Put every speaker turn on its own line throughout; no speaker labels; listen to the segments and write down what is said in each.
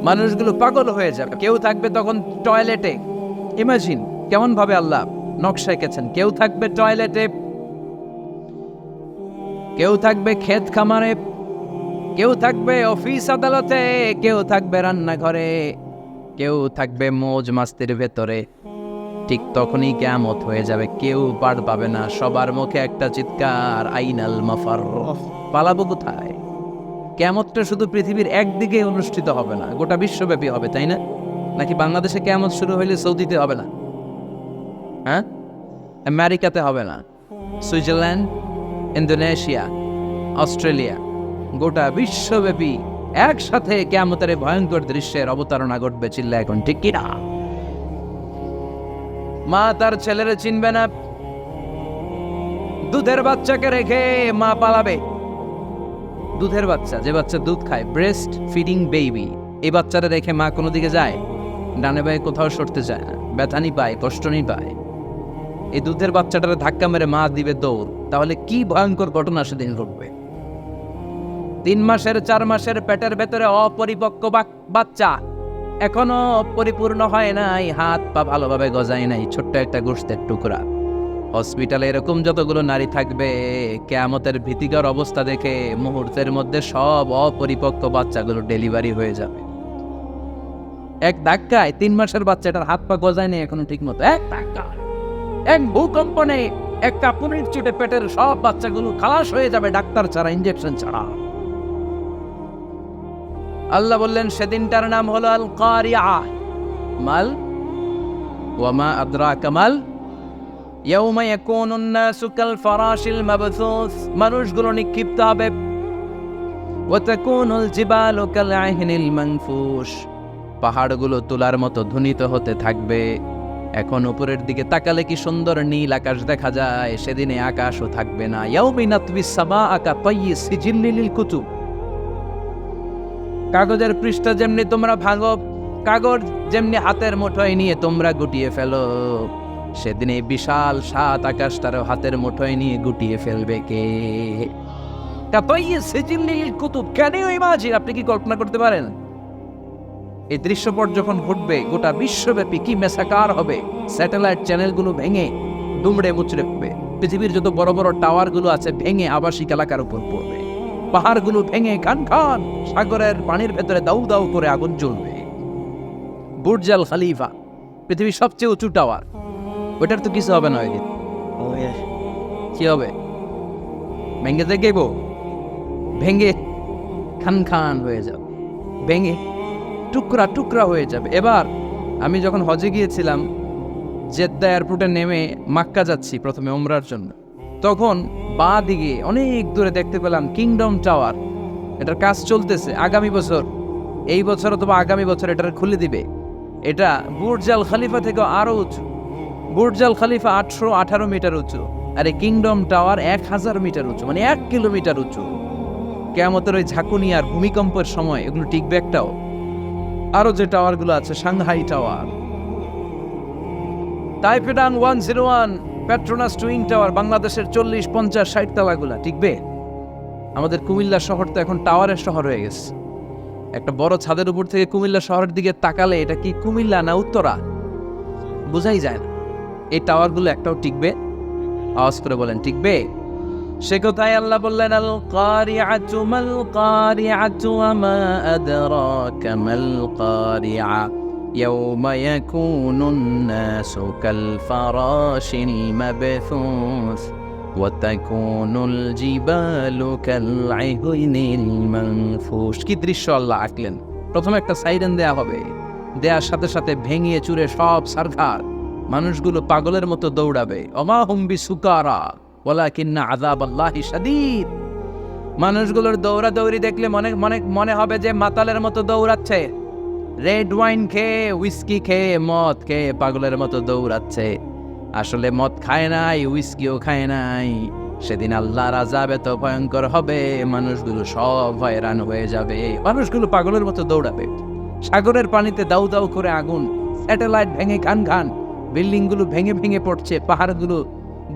মানুষগুলো পাগল হয়ে যাবে। কেউ থাকবে তখন টয়লেটে, ইমাজিন কেমন ভাবে আল্লাহ নকশা এঁকেছেন। কেউ থাকবে টয়লেটে, কেউ থাকবে ক্ষেত খামারে, কেউ থাকবে অফিস আদালতে, কেউ থাকবে রান্নাঘরে, কেউ থাকবে মৌজ মাস্তির ভেতরে। ঠিক তখনই কিয়ামত হয়ে যাবে, কেউ পার পাবে না। সবার মুখে একটা চিৎকার, আইনাল মাফার, পালাবো কোথায়? কিয়ামতটা শুধু পৃথিবীর একদিকে অনুষ্ঠিত হবে না, গোটা বিশ্বব্যাপী হবে, তাই না? নাকি বাংলাদেশে কিয়ামত শুরু হইলে সৌদিতে হবে না? হ্যাঁ, আমেরিকাতে হবে না, সুইজারল্যান্ড, ইন্দোনেশিয়া, অস্ট্রেলিয়া, গোটা বিশ্বব্যাপী একসাথে কিয়ামতের ভয়ঙ্কর দৃশ্যের অবতারণা ঘটবে। চিল্লা এখন ঠিক কিনা? মা তার ছেলেরে চিনবে না, দুধের বাচ্চাকে রেখে মা পালাবে। দুধের বাচ্চা, যে বাচ্চা দুধ খায়, ব্রেস্ট ফিডিং বেবি, এই বাচ্চাটা রেখে মা কোনো দিকে যায়? ডানে বায়ে কোথাও সরতে চায় না, ব্যথানি পায়, কষ্টনি পায়। এই দুধের বাচ্চাটারে ধাক্কা মেরে মা দিবে দৌড়। তাহলে কি ভয়ঙ্কর ঘটনা সেদিন ঘটবে। 3 মাসের 4 মাসের পেটের ভেতরে অপরিপক্ক বাচ্চা, এখনো পরিপূর্ণ হয় নাই, হাত পা ভালোভাবে গজায় নাই, ছোট্ট একটা গোশতের টুকরা। হসপিটালে এরকম যতগুলো নারী থাকবে, কিয়ামতের ভীতিকর অবস্থা দেখে মুহূর্তের মধ্যে সব অপরিপক্ক বাচ্চাগুলো ডেলিভারি হয়ে যাবে। এক ধাক্কায় 3 মাসের বাচ্চাটার হাত পা গজায় নেই এখনো ঠিক মতো, এক ধাক্কায়, এক ভূকম্পনে, এক কাঁপুনির চোটে পেটের সব বাচ্চাগুলো খালাস হয়ে যাবে, ডাক্তার ছাড়া, ইনজেকশন ছাড়া। আল্লাহ বললেন সেদিনটার নাম হলো আল কারিয়া। মাল ওয়ামা আদরাকা মাল, ইয়াউমা ইয়াকুনুন নাসু কাল ফারাশিল মাবথুস, মানুষগুলো নিক্ষিপ্ত হবে। ওয়া তাকুনুল জিবালু কাল আহিনিল মানফুশ, পাহাড়গুলো তুলার মতো ধ্বনিত হতে থাকবে। এখন উপরের দিকে তাকালে কি সুন্দর নীল আকাশ দেখা যায়, সেদিনে আকাশও থাকবে না। ইয়াউমিন নাতবিস সামাআ কা তায়্যি সিজিল্লি লিল কুতুব, কাগজের পৃষ্ঠা যেমনি তোমরা ভাঙো, কাগজ যেমনি হাতের মুঠোয় নিয়ে তোমরা গুটিয়ে ফেলো, সেদিন এই বিশাল 7 আকাশটারও হাতের মুঠোয় নিয়ে গুটিয়ে ফেলবে কে? আপনি কি কল্পনা করতে পারেন এই দৃশ্যপট যখন ঘটবে গোটা বিশ্বব্যাপী কি মেসাকার হবে? স্যাটেলাইট চ্যানেলগুলো ভেঙে দুমড়ে মুচড়ে পড়বে, পৃথিবীর যত বড় বড় টাওয়ারগুলো আছে ভেঙে আবাসিক এলাকার উপর পড়বে, পাহাড়গুলো ভেঙে খান খান, সাগরের পানির ভেতরে দাউ দাউ করে আগুন জ্বলবে। বুর্জ আল খলিফা, পৃথিবীর সবচেয়ে উঁচু টাওয়ার, ওটার তো কিছু হবে না। ওই দিন কি হবে? ভেঙে দেখব, ভেঙে খান খান হয়ে যাবে, ভেঙে টুকরা টুকরা হয়ে যাবে। এবার আমি যখন হজে গিয়েছিলাম, জেদ্দা এয়ারপোর্টে নেমে মাক্কা যাচ্ছি প্রথমে ওমরার জন্য, তখন বাঁ দিকে অনেক দূরে দেখতে পেলাম কিংডম টাওয়ার। এটার কাজ চলতেছে, আগামী বছর, এই বছর অথবা আগামী বছর এটার খুলে দিবে। এটা বুর্জ আল খলিফা থেকে আরো উঁচু। বুর্জ আল খলিফা 818 মিটার উঁচু, আর এই কিংডম টাওয়ার 1000 মিটার উঁচু, মানে 1 কিলোমিটার উঁচু। কিয়ামতের ওই ঝাঁকুনি আর ভূমিকম্পের সময় এগুলো টিকবে একটাও? আরো যে টাওয়ারগুলো আছে, Shanghai tower, Taipei 101, Petronas twin tower, বাংলাদেশের 40, 50, 60 তলাগুলা টিকবে? আমাদের কুমিল্লা শহর তো এখন টাওয়ারের শহর হয়ে গেছে। একটা বড় ছাদের উপর থেকে কুমিল্লা শহরের দিকে তাকালে এটা কি কুমিল্লা না উত্তরা বোঝাই যায় না। এই টাওয়ারগুলো একটাও টিকবে? আওয়াজ করে বলেন টিকবে? সে কথাই আল্লাহ বললেন আল কারিআতু মাল কারিআতু ওয়া মা আদরাকা মাল কারিআ ইয়াউমা ইয়াকুনুন নাসু কাল ফারাশিল মাবথুস ওয়া তাকুনুল জিবালু কাল আহিনিল মানফুশ। কি দৃশ্য আল্লাহ আঁকলেন! প্রথমে একটা সাইরেন দেয়া হবে, দেয়ার সাথে সাথে ভেঙে চুরে সব সারখার, মানুষগুলো পাগলের মতো দৌড়াবে। ওমা হুম বিসুকারা ওয়ালাকিন্না আযাবাল্লাহি শাদীদ। মানুষগুলোর দৌড়াদৌড়ি দেখলে মনে হবে যে মাতালের মতো দৌড়াচ্ছে, রেড ওয়াইন খেয়ে, উইস্কি খেয়ে, মদ খেয়ে পাগলের মতো দৌড়াচ্ছে। আসলে মদ খায় নাই, উইস্কিও খায় নাই। সেদিন আল্লাহর আযাব এত ভয়ঙ্কর হবে, মানুষগুলো সব হয়রান হয়ে যাবে, মানুষগুলো পাগলের মতো দৌড়াবে। সাগরের পানিতে দাউ দাউ করে আগুন, স্যাটেলাইট ভেঙে খান খান, বিল্ডিংগুলো ভেঙে ভেঙে পড়ছে, পাহাড়গুলো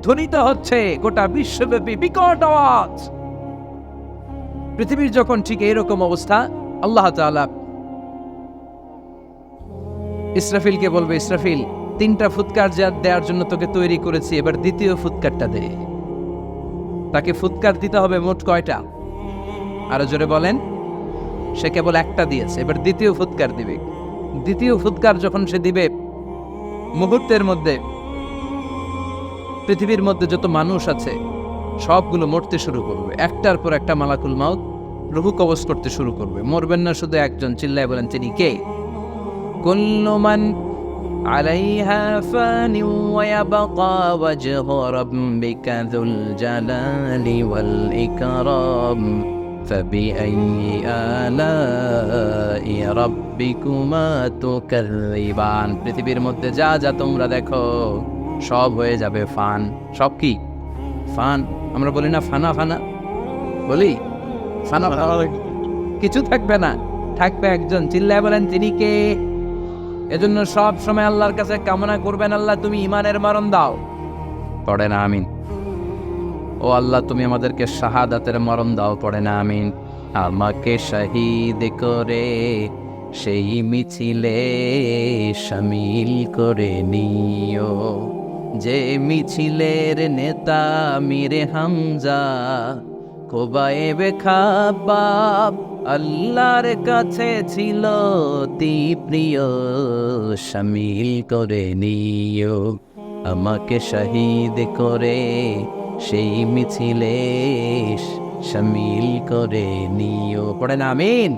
ধ্বনিত হচ্ছে, গোটা বিশ্বব্যাপী বিকট আওয়াজ। পৃথিবীর যখন ঠিক এইরকম অবস্থা, আল্লাহ তাআলা ইসরাফিলকে বলবে, ইসরাফিল 3টা ফুৎকার যা দেওয়ার জন্য তোকে তৈরি করেছি, এবার দ্বিতীয় ফুৎকারটা দে। তাকে ফুৎকার দিতে হবে মোট কয়টা? আরো জোরে বলেন। সে কেবল একটা দিয়েছে, এবার দ্বিতীয় ফুৎকার দিবে। দ্বিতীয় ফুৎকার যখন সে দিবে, মুহূর্তের মধ্যে পৃথিবীর মধ্যে যত মানুষ আছে সবগুলো মরতে শুরু করবে, একটার পর একটা মালাকুল মাউত রুহু কবজ করতে শুরু করবে। মরবেন না শুধু একজন, চিল্লায় বলেন তিনি কে? কুল্লু মান আলাইহা ফানি ওয়া ইয়াবকা ওয়াজহু রাব্বিকা যুল জালালি ওয়াল ইকরাম ফাবিআইয়ি আলাই রাব্বিকুমা তুকাযযিবান। পৃথিবীর মধ্যে যা যা তোমরা দেখো সব হয়ে যাবে ফান। সব কি? ফান। আমরা বলি না ফানা ফানা, বলি ফানা ফানা, কিছু থাকবে না, থাকবে একজন, চিল্লায় বলেন তিনি কে? এজন্য সব সময় আল্লাহর কাছে কামনা করবেন, আল্লাহ তুমি ইমানের মরণ দাও। পড়ে না আমিন। ও আল্লাহ তুমি আমাদেরকে শাহাদাতের মরণ দাও। পড়ে না আমিন। আমাকে শহীদ করে সেই মিছিলে শামিল করে নিও, যে মিছিলের নেতা মীরে হামজা কোবায়েবে খাব্বাব আল্লাহর কাছে ছিল অতি প্রিয়, শামিল করে নিও। আমাকে শহীদ করে সেই মিছিলে শামিল করে নিও। পড়ে না আমিন।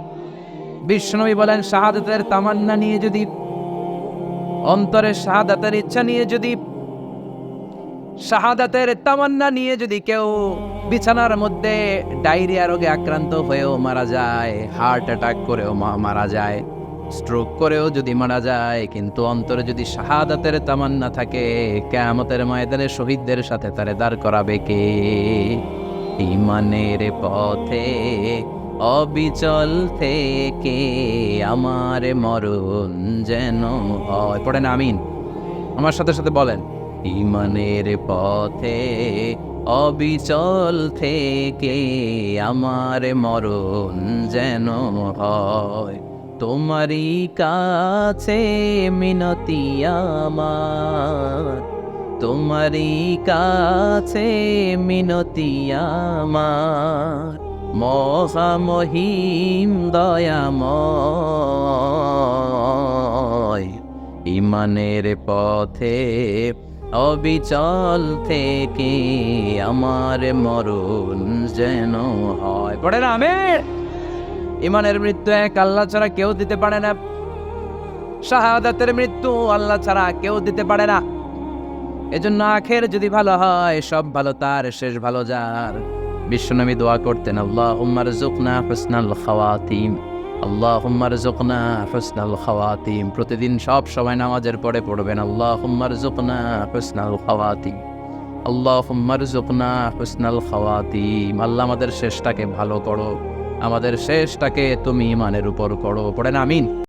বিশ্বনবী বলেন, শাহাদাতের তামান্না নিয়ে যদি, অন্তরের শাহাদাতের ইচ্ছা নিয়ে যদি, শাহাদাতের তামান্না নিয়ে যদি কেউ বিছানার মধ্যে ডায়রিয়া রোগে আক্রান্ত হয়েও মারা যায়, হার্ট অ্যাটাক করেও মারা যায়, স্ট্রোক করেও যদি মারা যায়, কিন্তু অন্তরে যদি শাহাদাতের তামান্না থাকে, কিয়ামতের ময়দানে শহীদদের সাথে তারে দাঁড় করাবে কে? ঈমানের পথে অবিচল থেকে আমার মরণ যেন হয়। পড়েন আমিন। আমার সাথে সাথে বলেন, ঈমানের পথে অবিচল থেকে আমার মরণ যেন হয়। তোমারই কাছে মিনতি আমার, তোমারই কাছে মিনতি আমার, মহামহিম দয়াময়। ঈমানের পথে অবিচল থেকে আমার মরণ যেন হয়। পড়ে না আমিন। ঈমানের মৃত্যু এক আল্লাহ ছাড়া কেউ দিতে পারে না, শাহাদাতের মৃত্যু আল্লাহ ছাড়া কেউ দিতে পারে না। এজন্য আখের যদি ভালো হয়, সব ভালো তার, শেষ ভালো যার। বিশ্বনবী দোয়া করতেন, আল্লাহুম্মা রযুকনা হুসনাল খাওয়াতিম, আল্লাহুম্মা রযুকনা হুসনাল খাওয়াতিম। প্রতিদিন সব সময় নামাজের পরে পড়বেন, আল্লাহুম্মা রযুকনা হুসনাল খাওয়াতিম, আল্লাহুম্মা রযুকনা হুসনাল খাওয়াতিম। আল্লাহ আমাদের শেষটাকে ভালো করো, আমাদের শেষটাকে তুমি ঈমানের উপর করো। পড়েন আমিন।